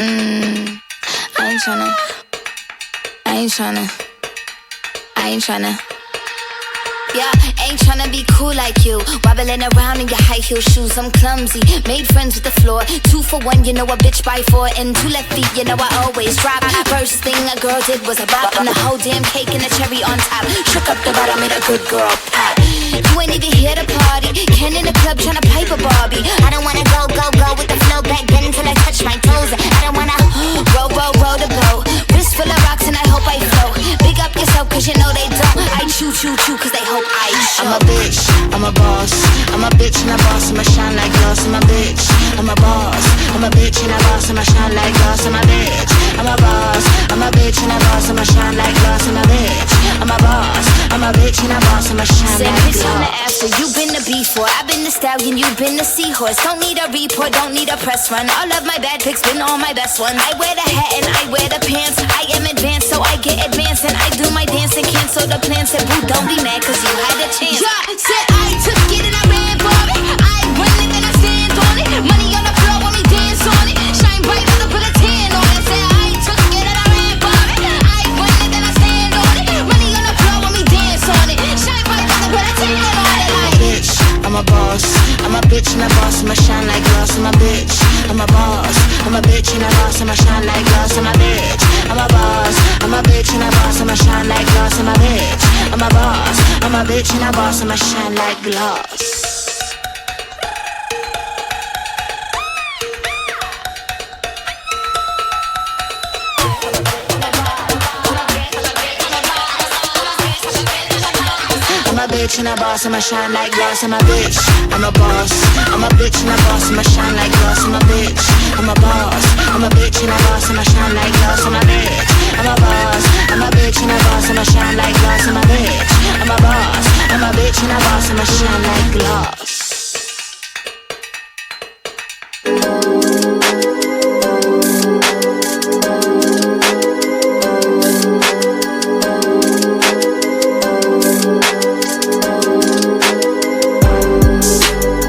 I ain't tryna. Yeah, ain't tryna be cool like you. Wobbling around in your high heel shoes, I'm clumsy. Made friends with the floor. 2 for 1, you know a bitch by 4. And 2 left feet, you know I always drop. First thing a girl did was a bop. And the whole damn cake and the cherry on top. Shook up the bottom, made a good girl pop. You ain't even here to party. Ken in the club tryna pipe a Barbie. I don't wanna go with the flow back then until I touch my toes. I don't wanna roll the boat. Wrist full of rocks and I hope I float. Big up yourself cause you know they don't. I chew cause they hope I show. I'm a bitch, I'm a boss. I'm a bitch and a boss, I'ma shine like glass. I'm a bitch, I'm a boss. I'm a bitch and a boss, I'ma shine like glass. I'm a bitch, I'm a boss. I'm a bitch and a boss, I'ma shine like glass. I'm a bitch, I'm a boss. I'm a bitch and a boss, I'ma shine like glass. Bitch on the after, you been the before. I've been the stallion, you been the seahorse. Don't need a report, don't need a press run. All of my bad pics been all my best ones. I wear the hat and I wear the pants. I am advanced, so I get advanced. And I do my dance and cancel the plans. Said boo, don't be mad cause you had a chance. Yeah, said I took it and I ran for it. I run it and I stand on it. Money on the floor when we dance on it. Shine bright on the put a 10 on it. Said I took it and I ran for it. I run it and I stand on it. Money on the floor when we dance on it. Shine bright on the put a 10 on it. Like bitch, I'm a boss. I'm a bitch and a boss, I'ma shine like glass. I'm a bitch, I'm a boss. I'm a bitch and a boss, I'ma shine like glass. I'm a bitch, I'm a boss. I'm a bitch and a boss, I'ma shine like glass. I'm a bitch, I'm a boss. I'm a bitch and a boss, I'ma shine like glass. I'm a bitch and a boss, I'ma shine like glass. I'm a bitch, I'm a boss. I'm a bitch and a boss, I'ma shine like glass. I'm a bitch, I'm a boss. I'm a bitch